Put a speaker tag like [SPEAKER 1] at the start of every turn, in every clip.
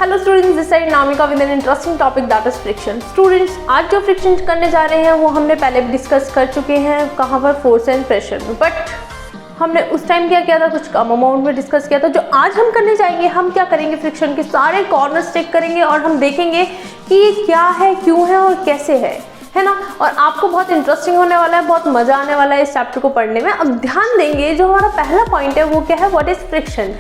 [SPEAKER 1] Hello students, this side Namika with an interesting topic that is friction. Students, आज जो friction करने जा रहे हैं वो हमने पहले भी डिस्कस कर चुके हैं, कहाँ पर, फोर्स एंड प्रेशर में। बट हमने उस टाइम क्या किया था, कुछ कम अमाउंट में डिस्कस किया था। जो आज हम करने जाएंगे, हम क्या करेंगे, फ्रिक्शन के सारे कॉर्नर्स चेक करेंगे और हम देखेंगे कि ये क्या है, क्यों है और कैसे है ना। और आपको बहुत इंटरेस्टिंग होने वाला है, बहुत मजा आने वाला है इस चैप्टर को पढ़ने में। अब ध्यान देंगे, जो हमारा पहला पॉइंट है वो क्या है, व्हाट इज फ्रिक्शन।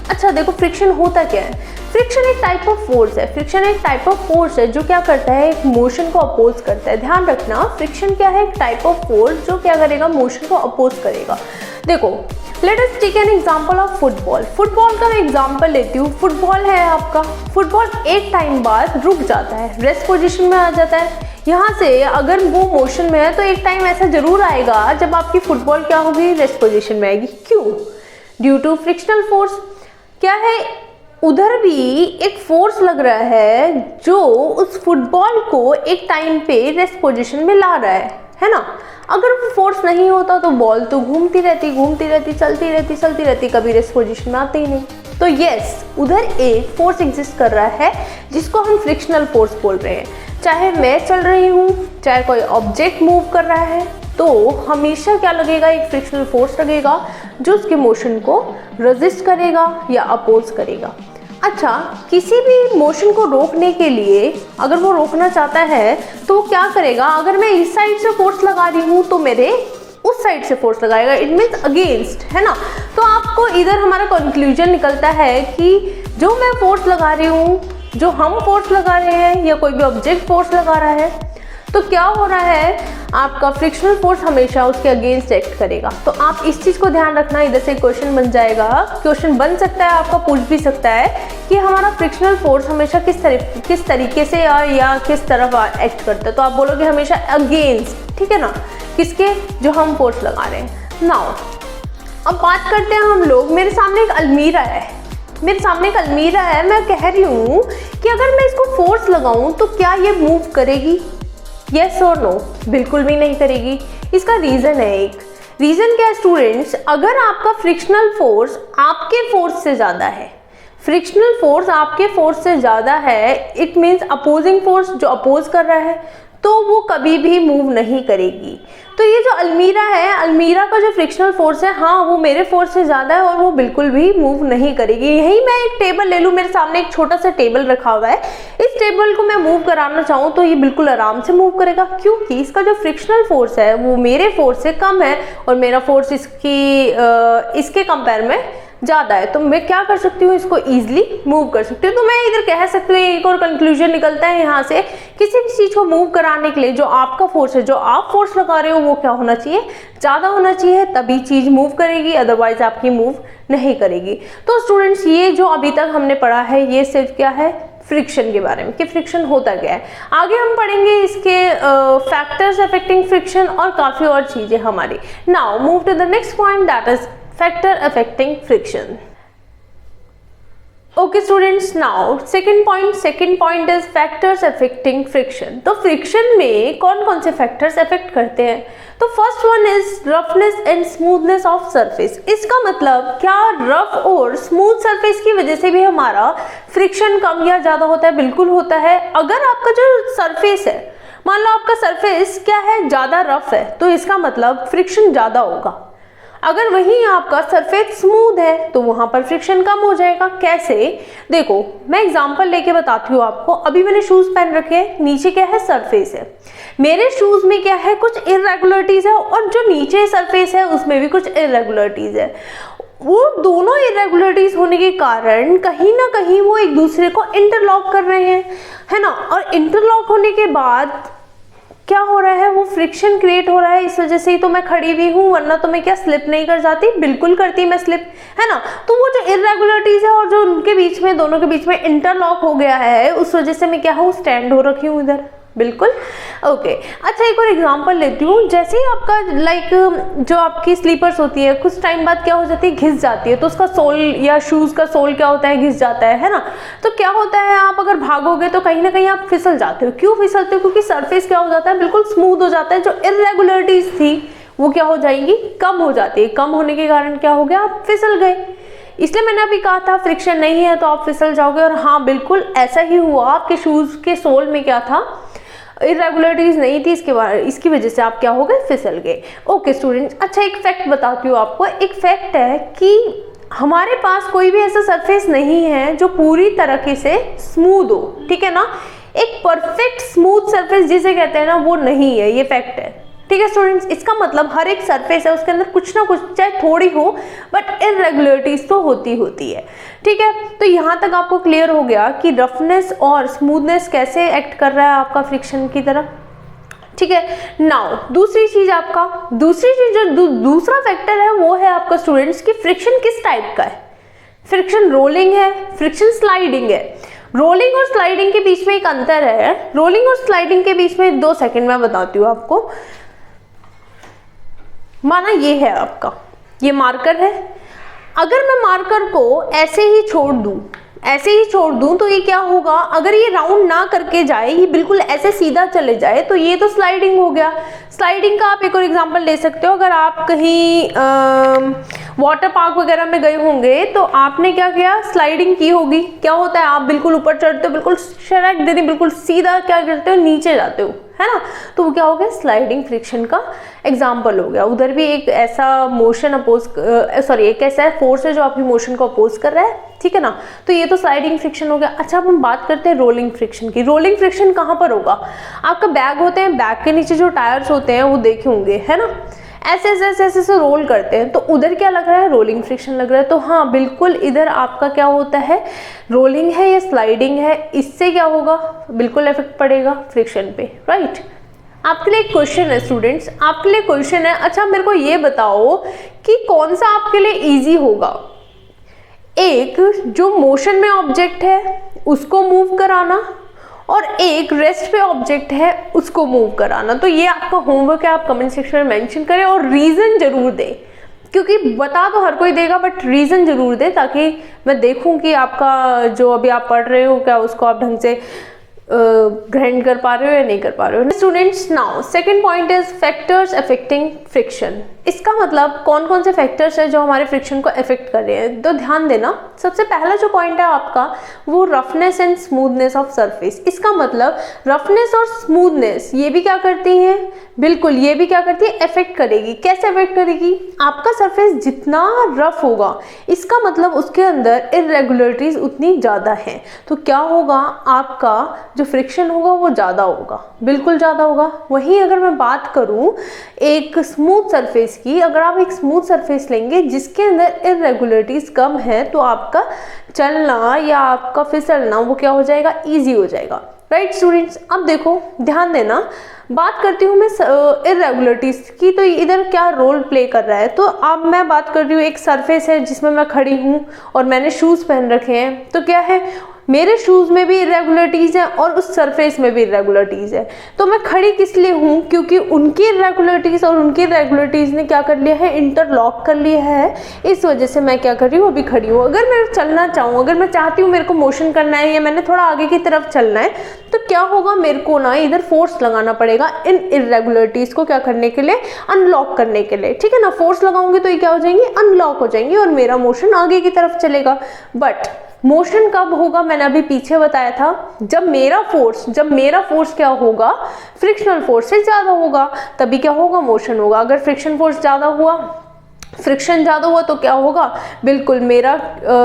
[SPEAKER 1] अच्छा देखो, फ्रिक्शन होता क्या है। फ्रिक्शन एक टाइप ऑफ फोर्स है। फ्रिक्शन एक टाइप ऑफ फोर्स है जो क्या करता है, एक मोशन को अपोज करता है। ध्यान रखना, फ्रिक्शन क्या है, एक टाइप ऑफ फोर्स जो क्या करेगा, मोशन को अपोज करेगा। देखो, let us take an example of football. Football का मैं एग्जांपल लेती हूँ। फुटबॉल है आपका, फुटबॉल एक टाइम बाद रुक जाता है, रेस्ट पोजीशन में आ जाता है। यहाँ से अगर वो मोशन में है तो एक टाइम ऐसा जरूर आएगा जब आपकी फुटबॉल क्या होगी, रेस्ट पोजीशन में आएगी। क्यों? Due to frictional force. क्या है, उधर भी एक फोर्स लग रहा है जो उस फुटबॉल को एक टाइम पे रेस्ट पोजीशन में ला रहा है ना। अगर वो फोर्स नहीं होता तो बॉल तो घूमती रहती, चलती रहती, कभी रेस्ट पोजीशन में आती ही नहीं। तो यस, उधर एक फोर्स एग्जिस्ट कर रहा है जिसको हम फ्रिक्शनल फोर्स बोल रहे हैं। चाहे मैं चल रही हूँ, चाहे कोई ऑब्जेक्ट मूव कर रहा है, तो हमेशा क्या लगेगा, एक फ्रिक्शनल फोर्स लगेगा जो उसके मोशन को रेजिस्ट करेगा या अपोज करेगा। अच्छा, किसी भी मोशन को रोकने के लिए अगर वो रोकना चाहता है तो वो क्या करेगा, अगर मैं इस साइड से फोर्स लगा रही हूँ तो मेरे उस साइड से फोर्स लगाएगा। इट मीन्स अगेंस्ट, है ना। तो आपको इधर हमारा कंक्लूजन निकलता है कि जो मैं फोर्स लगा रही हूँ, जो हम फोर्स लगा रहे हैं या कोई भी ऑब्जेक्ट फोर्स लगा रहा है, तो क्या हो रहा है, आपका फ्रिक्शनल फोर्स हमेशा उसके अगेंस्ट एक्ट करेगा। तो आप इस चीज़ को ध्यान रखना। इधर से क्वेश्चन बन जाएगा, क्वेश्चन बन सकता है, आपका पूछ भी सकता है कि हमारा फ्रिक्शनल फोर्स हमेशा किस तरीके से या किस तरफ एक्ट करता है। तो आप बोलोगे हमेशा अगेंस्ट, ठीक है ना, किसके, जो हम फोर्स लगा रहे हैं। नाउ अब बात करते हैं हम लोग। मेरे सामने एक अलमीरा है, मैं कह रही हूँ कि अगर मैं इसको फोर्स लगाऊं तो क्या ये मूव करेगी? यस और नो? बिल्कुल भी नहीं करेगी। इसका रीज़न है एक। रीज़न क्या है स्टूडेंट्स, अगर आपका फ्रिक्शनल फोर्स आपके फोर्स से ज़्यादा है, फ्रिक्शनल फोर्स आपके फोर्स से ज़्यादा है, इट मीन्स अपोजिंग फोर्स जो अपोज कर रहा है, तो वो कभी भी मूव नहीं करेगी। तो ये जो अलमीरा है, अलमीरा का जो फ्रिक्शनल फोर्स है, हाँ वो मेरे फोर्स से ज़्यादा है और वो बिल्कुल भी मूव नहीं करेगी। यही मैं एक टेबल ले लूँ, मेरे सामने एक छोटा सा टेबल रखा हुआ है, इस टेबल को मैं मूव कराना चाहूँ तो ये बिल्कुल आराम से मूव करेगा, क्योंकि इसका जो फ्रिक्शनल फोर्स है वो मेरे फोर्स से कम है और मेरा फोर्स इसके कंपेयर में ज़्यादा है। तो मैं क्या कर सकती हूँ, इसको ईजिली मूव कर सकती हूँ। तो मैं इधर कह सकती हूँ, एक और कंक्लूजन निकलता है यहाँ से, किसी भी चीज़ को मूव कराने के लिए जो आपका फोर्स है, जो आप फोर्स लगा रहे हो, वो क्या होना चाहिए, ज़्यादा होना चाहिए, तभी चीज़ मूव करेगी, अदरवाइज आपकी मूव नहीं करेगी। तो स्टूडेंट्स, ये जो अभी तक हमने पढ़ा है ये सिर्फ क्या है, फ्रिक्शन के बारे में, कि फ्रिक्शन होता क्या है। आगे हम पढ़ेंगे इसके फैक्टर्स अफेक्टिंग फ्रिक्शन और काफ़ी और चीज़ें हमारी। Now move to the next point, that is factor affecting friction. Okay students, now second point is factors affecting friction. तो friction में कौन कौन से factors affect करते हैं? तो first one is roughness and smoothness of surface. इसका मतलब क्या rough और smooth surface की वजह से भी हमारा friction कम या ज़्यादा होता है? बिल्कुल होता है। अगर आपका जो surface है, मान लो आपका surface क्या है, ज़्यादा rough है, तो इसका मतलब friction ज़्यादा होगा। अगर वहीं आपका सरफेस स्मूथ है तो वहां पर फ्रिक्शन कम हो जाएगा। कैसे? देखो, मैं एग्जांपल लेके बताती हूँ आपको। अभी मैंने शूज पहन रखे हैं, नीचे क्या है, सरफेस है। मेरे शूज में क्या है, कुछ इरेगुलरिटीज है, और जो नीचे सरफेस है उसमें भी कुछ इरेगुलरिटीज है। वो दोनों इरेगुलरिटीज होने के कारण कहीं ना कहीं वो एक दूसरे को इंटरलॉक कर रहे हैं, है ना। और इंटरलॉक होने के बाद क्या हो रहा है, वो फ्रिक्शन क्रिएट हो रहा है। इस वजह से ही तो मैं खड़ी हुई हूँ, वरना तो मैं क्या स्लिप नहीं कर जाती, बिल्कुल करती मैं स्लिप, है ना। तो वो जो इरेगुलरिटीज है और जो उनके बीच में, दोनों के बीच में इंटरलॉक हो गया है, उस वजह से मैं क्या हूँ, स्टैंड हो रखी हूँ इधर, बिल्कुल। ओके, अच्छा एक और एग्जांपल लेती हूँ। जैसे ही आपका जो आपकी स्लीपर्स होती है, कुछ टाइम बाद क्या हो जाती है, घिस जाती है, तो उसका सोल या शूज़ का सोल क्या होता है, घिस जाता है ना। तो क्या होता है, आप अगर भागोगे तो कहीं ना कहीं आप फिसल जाते हो। क्यों फिसलते हो? क्योंकि सरफेस क्या हो जाता है, बिल्कुल स्मूथ हो जाता है। जो इरेगुलरिटीज थी वो क्या हो जाएंगी, कम हो जाती है। कम होने के कारण क्या हो गया, आप फिसल गए। इसलिए मैंने अभी कहा था फ्रिक्शन नहीं है तो आप फिसल जाओगे, और हाँ बिल्कुल ऐसा ही हुआ। आपके शूज़ के सोल में क्या था, इरेगुलरिटीज नहीं थी, इसकी वजह से आप क्या हो गए, फिसल गए। ओके स्टूडेंट्स, अच्छा एक फैक्ट बताती हूँ आपको। एक फैक्ट है कि हमारे पास कोई भी ऐसा सरफेस नहीं है जो पूरी तरीके से स्मूथ हो, ठीक है ना। एक परफेक्ट स्मूथ सरफेस जिसे कहते हैं ना, वो नहीं है, ये फैक्ट है, ठीक है स्टूडेंट्स। इसका मतलब हर एक सरफेस है उसके अंदर कुछ ना कुछ, चाहे थोड़ी हो बट इरेगुलरिटीज तो होती है, ठीक है। तो यहाँ तक आपको क्लियर हो गया कि रफनेस और स्मूथनेस कैसे एक्ट कर रहा है आपका फ्रिक्शन की तरह, ठीक है। नाउ दूसरी चीज जो दूसरा फैक्टर है वो है आपका स्टूडेंट्स की फ्रिक्शन किस टाइप का है। फ्रिक्शन रोलिंग है, फ्रिक्शन स्लाइडिंग है। रोलिंग और स्लाइडिंग के बीच में एक अंतर है। रोलिंग और स्लाइडिंग के बीच में 2 सेकंड में बताती हूँ आपको। माना ये है आपका, ये मार्कर है। अगर मैं मार्कर को ऐसे ही छोड़ दूं तो ये क्या होगा, अगर ये राउंड ना करके जाए, ये बिल्कुल ऐसे सीधा चले जाए, तो ये तो स्लाइडिंग हो गया। स्लाइडिंग का आप एक और एग्जांपल ले सकते हो। अगर आप कहीं वाटर पार्क वगैरह में गए होंगे तो आपने क्या किया, स्लाइडिंग की होगी। क्या होता है, आप बिल्कुल ऊपर चढ़ते हो, बिल्कुल शरक देनी, बिल्कुल सीधा क्या करते हो, नीचे जाते हो, है ना। तो वो क्या हो गया, स्लाइडिंग फ्रिक्शन का एग्जाम्पल हो गया। उधर भी एक ऐसा मोशन एक ऐसा फोर्स है जो आपकी मोशन को अपोज कर रहा है, ठीक है ना। तो ये तो स्लाइडिंग फ्रिक्शन हो गया। अच्छा अब हम बात करते हैं रोलिंग फ्रिक्शन की। रोलिंग फ्रिक्शन कहाँ पर होगा, आपका बैग होते हैं, बैग के नीचे जो टायर्स होते हैं वो देखे होंगे, है ना, ऐसे रोल करते हैं, तो उधर क्या लग रहा है, रोलिंग फ्रिक्शन लग रहा है। तो हाँ बिल्कुल, इधर आपका क्या होता है, रोलिंग है या स्लाइडिंग है, इससे क्या होगा, बिल्कुल इफेक्ट पड़ेगा फ्रिक्शन पे, राइट। आपके लिए एक क्वेश्चन है स्टूडेंट्स, आपके लिए क्वेश्चन है। अच्छा मेरे को ये बताओ कि कौन सा आपके लिए इजी होगा, एक जो मोशन में ऑब्जेक्ट है उसको मूव कराना, और एक रेस्ट पे ऑब्जेक्ट है उसको मूव कराना। तो ये आपका होमवर्क है, आप कमेंट सेक्शन में मेंशन करें और रीजन जरूर दें, क्योंकि बता तो हर कोई देगा बट रीजन जरूर दे, ताकि मैं देखूं कि आपका जो अभी आप पढ़ रहे हो क्या उसको आप ढंग से ग्रहण कर पा रहे हो या नहीं कर पा रहे हो। Students now second point is factors affecting friction. इसका मतलब कौन कौन से फैक्टर्स है जो हमारे फ्रिक्शन को अफेक्ट कर रहे हैं। तो ध्यान देना, सबसे पहला जो पॉइंट है आपका वो roughness and smoothness of surface. इसका मतलब रफनेस और स्मूथनेस ये भी क्या करती है, बिल्कुल ये भी क्या करती है, अफेक्ट करेगी। कैसे अफेक्ट करेगी, आपका सरफेस जितना रफ होगा इसका मतलब उसके अंदर इरेगुलरिटीज उतनी ज़्यादा है, तो क्या होगा, आपका जो फ्रिक्शन होगा वो ज़्यादा होगा, बिल्कुल ज़्यादा होगा। वहीं अगर मैं बात करूँ एक स्मूथ सरफेस की, अगर आप एक स्मूथ सरफेस लेंगे जिसके अंदर इरेगुलरिटीज कम है, तो आपका चलना या आपका फिसलना वो क्या हो जाएगा, ईजी हो जाएगा, राइट स्टूडेंट्स। अब देखो ध्यान देना, बात करती हूँ मैं इरेगुलरिटीज की, तो इधर क्या रोल प्ले कर रहा है। तो अब मैं बात कर रही हूँ, एक सरफेस है जिसमें मैं खड़ी हूँ और मैंने शूज़ पहन रखे हैं, तो क्या है, मेरे शूज़ में भी इरेगुलरिटीज़ है और उस सरफेस में भी इरेगुलरिटीज़ है। तो मैं खड़ी किस लिए हूँ, क्योंकि उनकी इरेगुलरिटीज़ और उनकी इरेगुलरिटीज़ ने क्या कर लिया है, इंटरलॉक कर लिया है। इस वजह से मैं क्या कर रही हूँ, अभी खड़ी हूँ। अगर मैं चलना चाहूँ, अगर मैं चाहती हूँ मेरे को मोशन करना है या मैंने थोड़ा आगे की तरफ चलना है, तो क्या होगा, मेरे को ना इधर फोर्स लगाना पड़ेगा इन इरेगुलरिटीज़ को क्या करने के लिए, अनलॉक करने के लिए, ठीक है ना। फोर्स लगाऊंगी तो ये क्या हो जाएंगी, अनलॉक हो जाएंगी और मेरा मोशन आगे की तरफ चलेगा। बट मोशन कब होगा, मैंने अभी पीछे बताया था, जब मेरा फोर्स क्या होगा, फ्रिक्शनल फोर्स से ज़्यादा होगा, तभी क्या होगा, मोशन होगा। अगर फ्रिक्शन फोर्स ज़्यादा हुआ, फ्रिक्शन ज़्यादा हुआ तो क्या होगा, बिल्कुल मेरा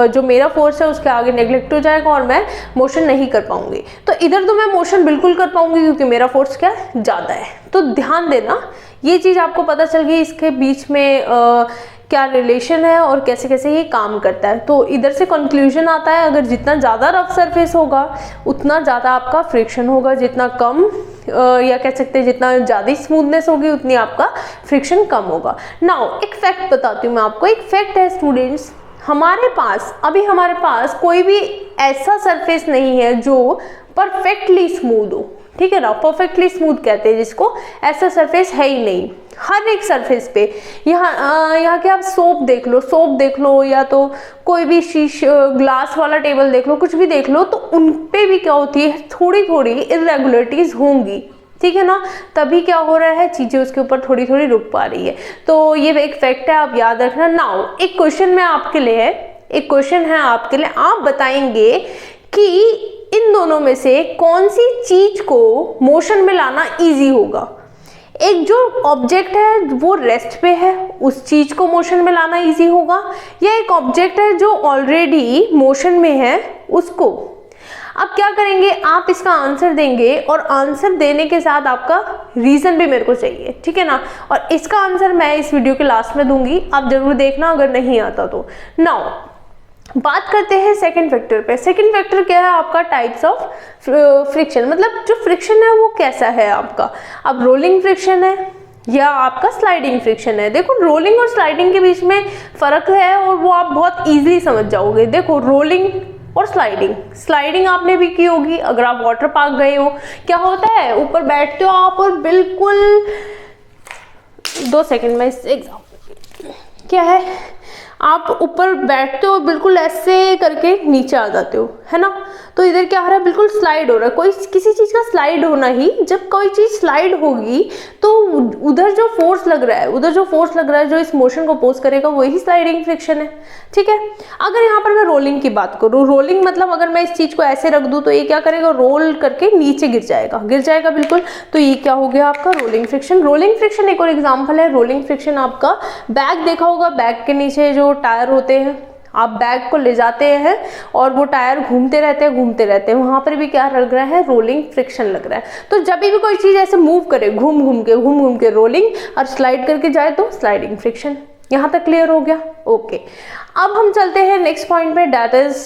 [SPEAKER 1] जो मेरा फोर्स है उसके आगे नेग्लेक्ट हो जाएगा और मैं मोशन नहीं कर पाऊंगी। तो इधर तो मैं मोशन बिल्कुल कर पाऊंगी क्योंकि मेरा फोर्स क्या ज़्यादा है। तो ध्यान देना, ये चीज़ आपको पता चल गई इसके बीच में क्या रिलेशन है और कैसे कैसे ये काम करता है। तो इधर से कंक्लूजन आता है, अगर जितना ज़्यादा रफ सरफेस होगा उतना ज़्यादा आपका फ्रिक्शन होगा, जितना कम या कह सकते हैं जितना ज़्यादा स्मूथनेस होगी उतनी आपका फ्रिक्शन कम होगा। नाउ एक फैक्ट बताती हूँ मैं आपको, एक फैक्ट है स्टूडेंट्स, हमारे पास कोई भी ऐसा सरफेस नहीं है जो परफेक्टली स्मूथ हो, ठीक है ना। परफेक्टली स्मूथ कहते हैं जिसको, ऐसा सरफेस है ही नहीं। हर एक सरफेस पे यहाँ के आप सोप देख लो या तो कोई भी ग्लास वाला टेबल देख लो, कुछ भी देख लो, तो उन पे भी क्या होती है, थोड़ी थोड़ी इरेगुलरिटीज होंगी, ठीक है ना। तभी क्या हो रहा है, चीज़ें उसके ऊपर थोड़ी थोड़ी रुक पा रही है। तो ये एक फैक्ट है, आप याद रखना। नाउ एक क्वेश्चन में आपके लिए है एक क्वेश्चन है आपके लिए, आप बताएंगे कि इन दोनों में से कौन सी चीज को मोशन में लाना इजी होगा। एक जो ऑब्जेक्ट है वो रेस्ट पे है, उस चीज को मोशन में लाना इजी होगा, या एक ऑब्जेक्ट है जो ऑलरेडी मोशन में है उसको। अब क्या करेंगे, आप इसका आंसर देंगे और आंसर देने के साथ आपका रीजन भी मेरे को चाहिए, ठीक है ना। और इसका आंसर मैं इस वीडियो के लास्ट में दूंगी, आप जरूर देखना अगर नहीं आता तो। नाउ बात करते हैं सेकंड फैक्टर पे। सेकंड फैक्टर क्या है आपका, टाइप्स ऑफ फ्रिक्शन, मतलब जो फ्रिक्शन है वो कैसा है आपका। अब रोलिंग फ्रिक्शन है या आपका स्लाइडिंग फ्रिक्शन है। देखो रोलिंग और स्लाइडिंग के बीच में फर्क है और वो आप बहुत इजीली समझ जाओगे। देखो रोलिंग और स्लाइडिंग आपने भी की होगी अगर आप वाटर पार्क गए हो। क्या होता है, ऊपर बैठते हो आप और बिल्कुल 2 सेकंड में इस एग्जाम्पल क्या है, आप ऊपर बैठते हो बिल्कुल ऐसे करके नीचे आ जाते हो, है ना। तो इधर क्या हो रहा है, बिल्कुल स्लाइड हो रहा है। कोई किसी चीज का स्लाइड होना ही, जब कोई चीज स्लाइड होगी तो उधर जो फोर्स लग रहा है, जो इस मोशन को अपोज करेगा वही स्लाइडिंग फ्रिक्शन है, ठीक है। अगर यहाँ पर मैं रोलिंग की बात करूँ, रोलिंग मतलब अगर मैं इस चीज को ऐसे रख दूं तो ये क्या करेगा, रोल करके नीचे गिर जाएगा बिल्कुल। तो ये क्या हो गया आपका रोलिंग फ्रिक्शन। एक और एग्जाम्पल है रोलिंग फ्रिक्शन आपका, बैग देखा होगा, बैग के नीचे जो टायर होते हैं, आप बैग को ले जाते हैं और वो टायर घूमते रहते हैं, वहां पर भी क्या लग रहा है, रोलिंग फ्रिक्शन लग रहा है। तो जब भी कोई चीज ऐसे मूव करे घूम घूम के रोलिंग, और स्लाइड करके जाए तो स्लाइडिंग फ्रिक्शन। यहां तक क्लियर हो गया, ओके। अब हम चलते हैं नेक्स्ट पॉइंट पे, that is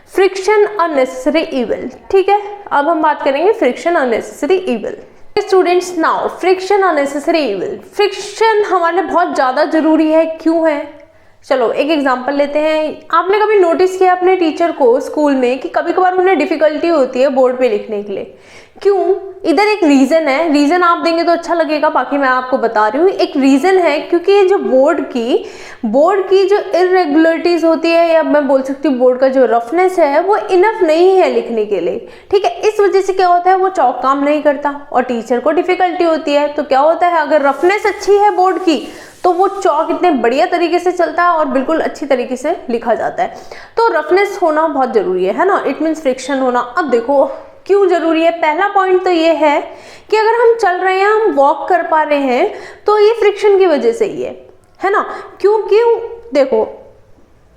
[SPEAKER 1] friction unnecessary evil, ठीक है। अब हम बात करेंगे friction unnecessary evil. Students now friction unnecessary evil, friction हमारे लिए बहुत ज्यादा जरूरी है, क्यों है, चलो एक एग्जांपल लेते हैं। आपने कभी नोटिस किया अपने टीचर को स्कूल में कि कभी कभार उन्हें डिफिकल्टी होती है बोर्ड पे लिखने के लिए, क्यों। इधर एक रीजन है, रीजन आप देंगे तो अच्छा लगेगा, बाकी मैं आपको बता रही हूँ। एक रीजन है क्योंकि ये जो बोर्ड की जो इरेगुलरिटीज होती है, या मैं बोल सकती हूँ बोर्ड का जो रफनेस है वो इनफ नहीं है लिखने के लिए, ठीक है। इस वजह से क्या होता है, वो चौक काम नहीं करता और टीचर को डिफिकल्टी होती है। तो क्या होता है, अगर रफनेस अच्छी है बोर्ड की तो वो चौक इतने बढ़िया तरीके से चलता है और बिल्कुल अच्छी तरीके से लिखा जाता है। तो रफनेस होना बहुत जरूरी है ना, इट मीन्स फ्रिक्शन होना। अब देखो क्यों जरूरी है, पहला पॉइंट तो ये है कि अगर हम चल रहे हैं, हम वॉक कर पा रहे हैं, तो ये फ्रिक्शन की वजह से ही है ना। क्योंकि देखो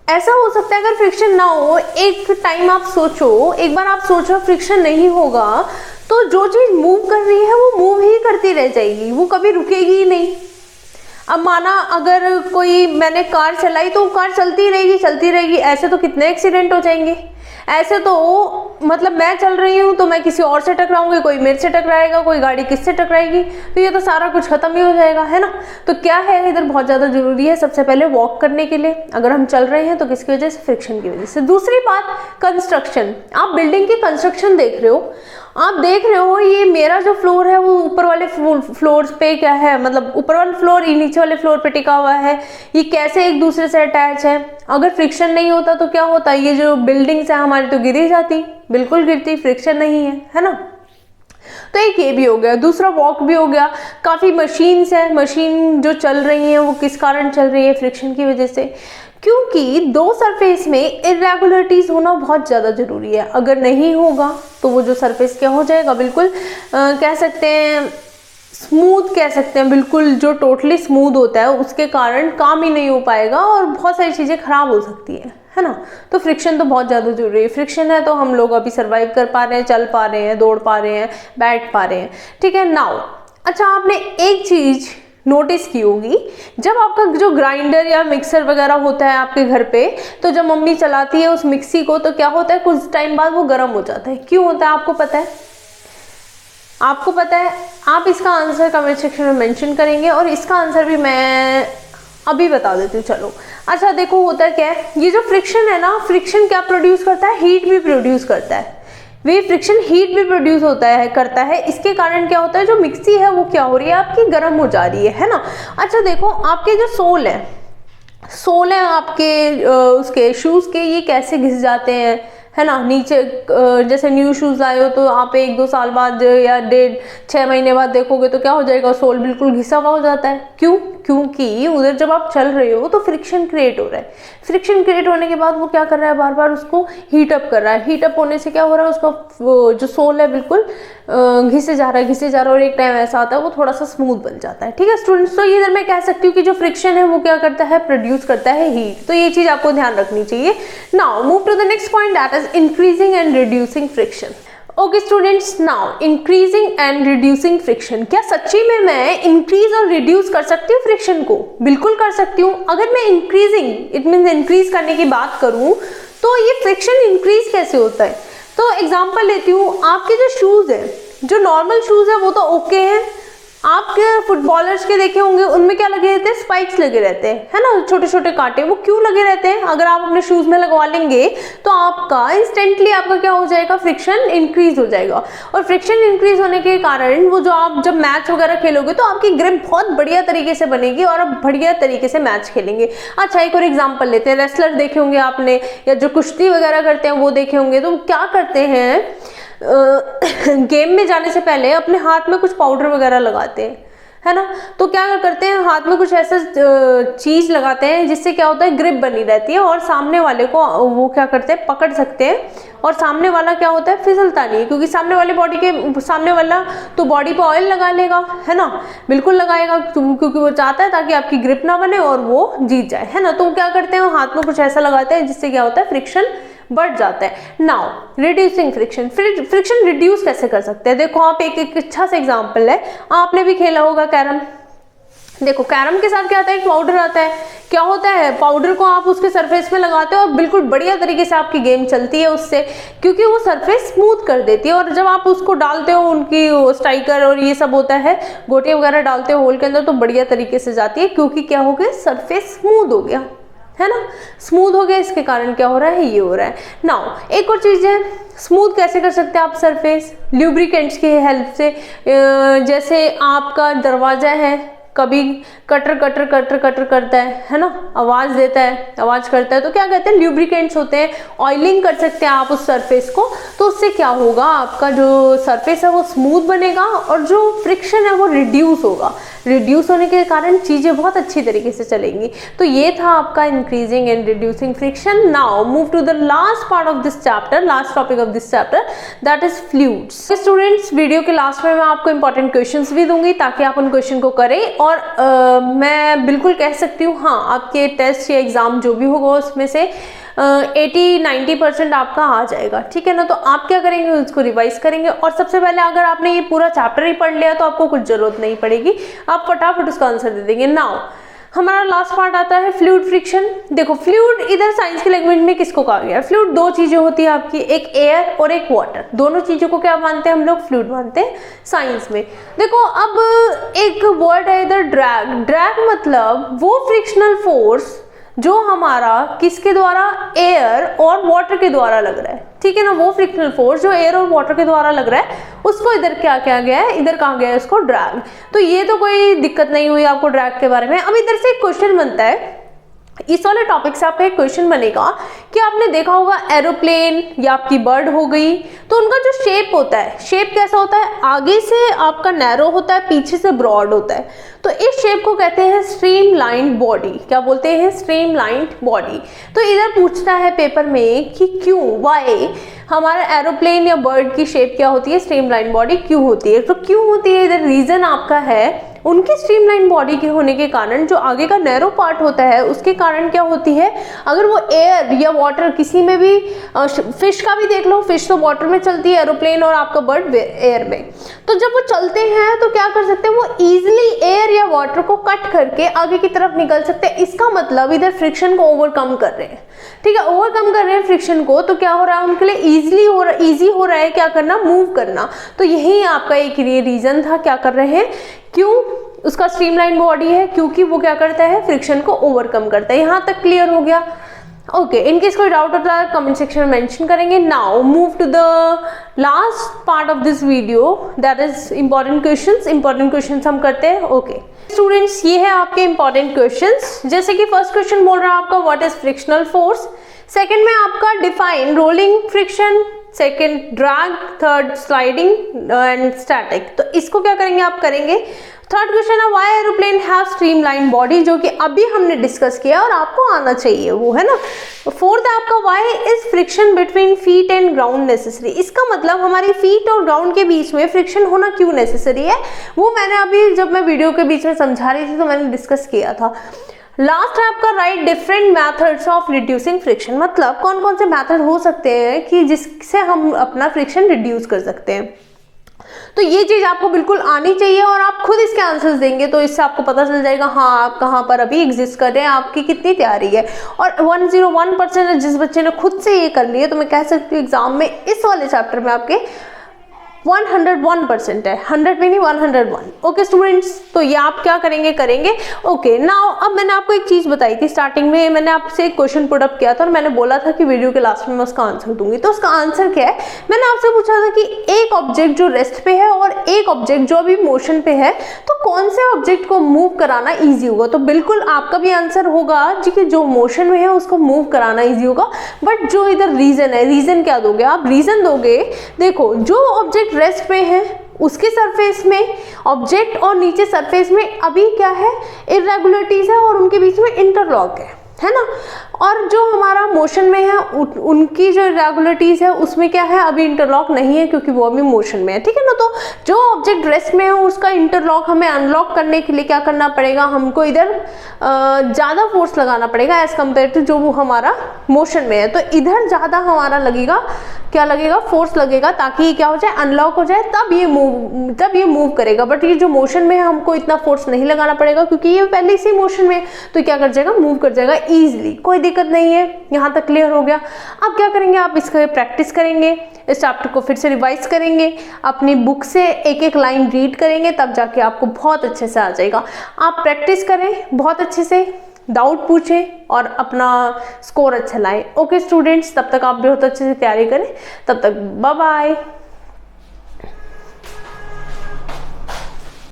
[SPEAKER 1] ऐसा हो सकता है अगर फ्रिक्शन ना हो, एक टाइम आप सोचो, एक बार आप सोचो फ्रिक्शन नहीं होगा तो जो चीज मूव कर रही है वो मूव ही करती रह जाएगी, वो कभी रुकेगी ही नहीं। अब माना अगर मैंने कार चलाई तो कार चलती रहेगी, ऐसे तो कितने एक्सीडेंट हो जाएंगे। ऐसे तो मतलब मैं चल रही हूँ तो मैं किसी और से टकराऊंगी, कोई मेरे से टकराएगा, कोई गाड़ी किससे टकराएगी, तो ये तो सारा कुछ खत्म ही हो जाएगा, है ना। तो क्या है इधर बहुत ज्यादा जरूरी है, सबसे पहले वॉक करने के लिए अगर हम चल रहे हैं तो किसकी वजह से, फ्रिक्शन की वजह से। दूसरी बात कंस्ट्रक्शन, आप बिल्डिंग की कंस्ट्रक्शन देख रहे हो, आप देख रहे हो ये मेरा जो फ्लोर है वो ऊपर वाले फ्लोर पे क्या है, मतलब ऊपर वाला फ्लोर ये नीचे वाले फ्लोर पे टिका हुआ है, ये कैसे एक दूसरे से अटैच है। अगर फ्रिक्शन नहीं होता तो क्या होता, ये जो बिल्डिंग्स है हमारी तो गिर ही जाती, बिल्कुल गिरती, फ्रिक्शन नहीं है ना। तो एक ये भी हो गया, दूसरा वॉक भी हो गया। काफी मशीन्स है, मशीन जो चल रही है वो किस कारण चल रही है, फ्रिक्शन की वजह से, क्योंकि दो सरफेस में इरेगुलरिटीज होना बहुत ज़्यादा ज़रूरी है। अगर नहीं होगा तो वो जो सरफेस क्या हो जाएगा, बिल्कुल कह सकते हैं स्मूथ, कह सकते हैं बिल्कुल जो टोटली स्मूथ होता है उसके कारण काम ही नहीं हो पाएगा और बहुत सारी चीज़ें खराब हो सकती है ना। तो फ्रिक्शन तो बहुत ज़्यादा जरूरी है। फ्रिक्शन है तो हम लोग अभी सर्वाइव कर पा रहे हैं, चल पा रहे हैं, दौड़ पा रहे हैं, बैठ पा रहे हैं, ठीक है। नाउ अच्छा, आपने एक चीज़ नोटिस की होगी, जब आपका जो ग्राइंडर या मिक्सर वगैरह होता है आपके घर पे, तो जब मम्मी चलाती है उस मिक्सी को तो क्या होता है, कुछ टाइम बाद वो गर्म हो जाता है। क्यों होता है आपको पता है? आपको पता है? आप इसका आंसर कमेंट सेक्शन में मेंशन करेंगे और इसका आंसर भी मैं अभी बता देती हूँ। चलो अच्छा देखो होता क्या है, ये जो फ्रिक्शन है ना, फ्रिक्शन क्या प्रोड्यूस करता है, हीट भी प्रोड्यूस करता है। वे फ्रिक्शन हीट भी प्रोड्यूस करता है। इसके कारण क्या होता है, जो मिक्सी है वो क्या हो रही है आपकी, गर्म हो जा रही है ना। अच्छा देखो आपके जो सोल है आपके उसके शूज के, ये कैसे घिस जाते हैं, है ना। नीचे जैसे न्यू शूज़ लाए हो तो आप 1-2 साल बाद या 6 महीने बाद देखोगे तो क्या हो जाएगा, सोल बिल्कुल घिसा हुआ हो जाता है। क्यों? क्योंकि उधर जब आप चल रहे हो तो फ्रिक्शन क्रिएट हो रहा है। फ्रिक्शन क्रिएट होने के बाद वो क्या कर रहा है, बार बार उसको हीट अप कर रहा है। हीट अप होने से क्या हो रहा है, उसका जो सोल है बिल्कुल घिसे जा रहा है और एक टाइम ऐसा आता है वो थोड़ा सा स्मूथ बन जाता है। ठीक है स्टूडेंट्स, तो इधर मैं कह सकती हूँ कि जो फ्रिक्शन है वो क्या करता है, प्रोड्यूस करता है हीट। तो ये चीज आपको ध्यान रखनी चाहिए। Now move to the next point, that is increasing and reducing friction. Okay students, now increasing and reducing friction, क्या सच्ची में मैं इंक्रीज और रिड्यूस कर सकती हूँ फ्रिक्शन को? बिल्कुल कर सकती हूँ। अगर मैं इंक्रीजिंग इट मीन्स इंक्रीज करने की बात करूँ तो ये फ्रिक्शन इंक्रीज कैसे होता है? तो एग्जांपल लेती हूँ, आपके जो शूज है, जो नॉर्मल शूज है वो तो ओके हैं। आपके फुटबॉलर्स के देखे होंगे उनमें क्या लगे रहते हैं, स्पाइक्स लगे रहते हैं, है ना, छोटे छोटे कांटे। वो क्यों लगे रहते हैं? अगर आप अपने शूज में लगवा लेंगे तो आपका इंस्टेंटली आपका क्या हो जाएगा, फ्रिक्शन इंक्रीज हो जाएगा। और फ्रिक्शन इंक्रीज होने के कारण वो जो आप जब मैच वगैरह खेलोगे तो आपकी ग्रिप बहुत बढ़िया तरीके से बनेगी और आप बढ़िया तरीके से मैच खेलेंगे। अच्छा, एक और एग्जाम्पल लेते हैं। रेसलर देखे होंगे आपने, या जो कुश्ती वगैरह करते हैं वो देखे होंगे। तो क्या करते हैं, गेम में जाने से पहले अपने हाथ में कुछ पाउडर वगैरह लगाते हैं, है ना। तो क्या करते हैं, हाथ में कुछ ऐसा चीज लगाते हैं जिससे क्या होता है, ग्रिप बनी रहती है और सामने वाले को वो क्या करते हैं, पकड़ सकते हैं। और सामने वाला क्या होता है, फिसलता नहीं, क्योंकि सामने वाला तो बॉडी पे ऑयल लगा लेगा, है ना, बिल्कुल लगाएगा, क्योंकि वो चाहता है ताकि आपकी ग्रिप ना बने और वो जीत जाए, है ना। तो क्या करते हैं, हाथ में कुछ ऐसा लगाते हैं जिससे क्या होता है, फ्रिक्शन बढ़ जाता है। Now reducing friction, friction reduce कैसे कर सकते हैं? देखो आप एक अच्छा सा एग्जांपल है, आपने भी खेला होगा कैरम। देखो कैरम के साथ क्या आता है, एक पाउडर आता है। क्या होता है, पाउडर को आप उसके सरफेस में लगाते हो और बिल्कुल बढ़िया तरीके से आपकी गेम चलती है उससे, क्योंकि वो सरफेस स्मूथ कर देती है। और जब आप उसको डालते हो, उनकी स्ट्राइकर और ये सब होता है, गोटे वगैरह डालते हो होल के अंदर, तो बढ़िया तरीके से जाती है, क्योंकि क्या हो गया, सरफेस स्मूथ हो गया, है ना, स्मूथ हो गया। इसके कारण क्या हो रहा है, ये हो रहा है। नाउ एक और चीज है, स्मूथ कैसे कर सकते हैं आप सरफेस, ल्यूब्रिकेंट्स की हेल्प से। जैसे आपका दरवाजा है, कभी कटर कटर कटर कटर करता है ना, आवाज देता है, आवाज करता है, तो क्या कहते हैं, ल्यूब्रिकेंट्स होते हैं। ऑयलिंग कर सकते हैं आप उस सरफेस को, तो उससे क्या होगा, आपका जो सरफेस है वो स्मूथ बनेगा और जो फ्रिक्शन है वो रिड्यूस होगा। रिड्यूस होने के कारण चीजें बहुत अच्छी तरीके से चलेंगी। तो ये था आपका increasing and reducing friction. Now move to the last part of this chapter, last topic of this chapter, that is fluids. Students, video के लास्ट में मैं आपको इंपॉर्टेंट क्वेश्चंस भी दूंगी ताकि आप उन क्वेश्चन को करें। और मैं बिल्कुल कह सकती हूँ, हाँ, आपके टेस्ट या एग्जाम जो भी होगा उसमें से 80-90% आपका आ जाएगा, ठीक है ना। तो आप क्या करेंगे, उसको रिवाइज करेंगे। और सबसे पहले अगर आपने ये पूरा चैप्टर ही पढ़ लिया तो आपको कुछ जरूरत नहीं पड़ेगी, आप फटाफट उसका आंसर दे देंगे। नाउ हमारा लास्ट पार्ट आता है फ्लूइड फ्रिक्शन। देखो फ्लूइड इधर साइंस की लैंग्वेज में किसको कहा गया है, फ्लूइड दो चीजें होती है आपकी, एक एयर और एक वाटर। दोनों चीजों को क्या मानते हैं हम लोग, फ्लूइड मानते हैं साइंस में। देखो अब एक वर्ड है इधर ड्रैग। ड्रैग मतलब वो फ्रिक्शनल फोर्स जो हमारा किसके द्वारा, एयर और वाटर के द्वारा लग रहा है, ठीक है ना। वो फ्रिक्शनल फोर्स जो एयर और वाटर के द्वारा लग रहा है उसको इधर क्या किया गया है, इधर कहा गया है इसको ड्रैग। तो ये तो कोई दिक्कत नहीं हुई आपको ड्रैग के बारे में। अब इधर से एक क्वेश्चन बनता है, इस वाले टॉपिक से आपका एक क्वेश्चन बनेगा कि आपने देखा होगा एरोप्लेन या आपकी बर्ड हो गई, तो उनका जो शेप होता है, शेप कैसा होता है, आगे से आपका नैरो होता है, पीछे से ब्रॉड होता है। तो इस शेप को कहते हैं स्ट्रीमलाइंड बॉडी। क्या बोलते हैं, स्ट्रीमलाइंड बॉडी। तो इधर पूछता है पेपर में कि क्यों, वाई हमारा एरोप्लेन या बर्ड की शेप क्या होती है, स्ट्रीमलाइन बॉडी क्यों होती है। तो क्यों होती है, इधर रीजन आपका है उनकी स्ट्रीमलाइन बॉडी के होने के कारण जो आगे का नैरो पार्ट होता है उसके कारण क्या होती है, अगर वो एयर या वाटर किसी में भी, फिश का भी देख लो, फिश तो वाटर में चलती है, एरोप्लेन और आपका बर्ड एयर में। तो जब वो चलते हैं तो क्या कर सकते हैं, वो इजीली एयर या वाटर को कट करके आगे की तरफ निकल सकते हैं। इसका मतलब इधर फ्रिक्शन को ओवरकम कर रहे हैं, ठीक है, ओवरकम कर रहे हैं फ्रिक्शन को। तो क्या हो रहा है, उनके लिए इजी हो रहा है क्या करना, मूव करना। तो यही आपका एक रीजन था, क्या कर रहे हैं, क्यों उसका स्ट्रीमलाइन बॉडी है, क्योंकि वो क्या करता है, फ्रिक्शन को ओवरकम करता है। यहाँ तक क्लियर हो गया। ओके, इनकेस कोई डाउट होता है कमेंट सेक्शन में मेंशन करेंगे। Now move to the last part of this video, that is important questions. Important questions हम करते हैं। ओके स्टूडेंट्स, ये है आपके इंपॉर्टेंट क्वेश्चंस। जैसे कि फर्स्ट क्वेश्चन बोल रहा है आपका, what is frictional force. Second में आपका define rolling friction, second drag, third sliding and static. तो इसको क्या करेंगे आप करेंगे। थर्ड क्वेश्चन है why aeroplane have streamline body, जो कि अभी हमने डिस्कस किया और आपको आना चाहिए वो, है ना। फोर्थ है आपका why is friction between feet and ground necessary. इसका मतलब हमारी फीट और ग्राउंड के बीच में फ्रिक्शन होना क्यों नेसेसरी है, वो मैंने अभी जब मैं वीडियो के बीच में समझा रही थी तो मैंने डिस्कस किया था। लास्ट है आपका right different methods of reducing friction, मतलब कौन कौन से मैथड हो सकते हैं कि जिससे हम अपना फ्रिक्शन रिड्यूस कर सकते हैं। तो ये चीज आपको बिल्कुल आनी चाहिए और आप खुद इसके आंसर्स देंगे तो इससे आपको पता चल जाएगा हाँ आप कहाँ पर अभी एग्जिस्ट कर रहे हैं, आपकी कितनी तैयारी है। और 101% जिस बच्चे ने खुद से ये कर लिया तो मैं कह सकती हूँ एग्जाम में इस वाले चैप्टर में आपके 101% है, 100 में नहीं 101। ओके स्टूडेंट्स, तो ये आप क्या करेंगे ओके नाउ। अब मैंने आपको एक चीज बताई थी स्टार्टिंग में, मैंने आपसे एक क्वेश्चन पुट अप किया था और मैंने बोला था कि वीडियो के लास्ट में मैं उसका आंसर दूंगी। तो उसका आंसर क्या है, मैंने आपसे पूछा था कि एक ऑब्जेक्ट जो रेस्ट पे है और एक ऑब्जेक्ट जो अभी मोशन पे है, तो कौन से ऑब्जेक्ट को मूव कराना ईजी होगा। तो बिल्कुल आपका भी आंसर होगा जी कि जो मोशन में है उसको मूव कराना ईजी होगा। बट जो इधर रीजन है, रीजन क्या दोगे आप, रीजन दोगे देखो जो ऑब्जेक्ट रेस्ट पे है उसके सरफेस में ऑब्जेक्ट और नीचे सरफेस में अभी क्या है, इरेगुलरिटीज है और उनके बीच में इंटरलॉक है ना। और जो हमारा मोशन में है उनकी जो इरेगुलरिटीज है उसमें क्या है, अभी इंटरलॉक नहीं है क्योंकि वो अभी मोशन में है, ठीक है ना। तो जो ऑब्जेक्ट रेस्ट में है उसका इंटरलॉक हमें अनलॉक करने के लिए क्या करना पड़ेगा, हमको इधर ज़्यादा फोर्स लगाना पड़ेगा एज कम्पेयर टू जो वो हमारा मोशन में है। तो इधर ज़्यादा हमारा लगेगा, क्या लगेगा, फोर्स लगेगा, ताकि ये क्या हो जाए, अनलॉक हो जाए, तब ये मूव करेगा। बट ये जो मोशन में है हमको इतना फोर्स नहीं लगाना पड़ेगा क्योंकि ये पहले से मोशन में है, तो क्या कर जाएगा, मूव कर जाएगा ईजिली, कोई दिक्कत नहीं है। यहाँ तक क्लियर हो गया। अब क्या करेंगे आप, इसका प्रैक्टिस करेंगे, इस चैप्टर को फिर से रिवाइज करेंगे, अपनी बुक से एक एक लाइन रीड करेंगे, तब जाके आपको बहुत अच्छे से आ जाएगा। आप प्रैक्टिस करें बहुत अच्छे से, डाउट पूछें और अपना स्कोर अच्छा लाएं। ओके स्टूडेंट्स, तब तक आप बहुत अच्छे से तैयारी करें, तब तक बाय बाय।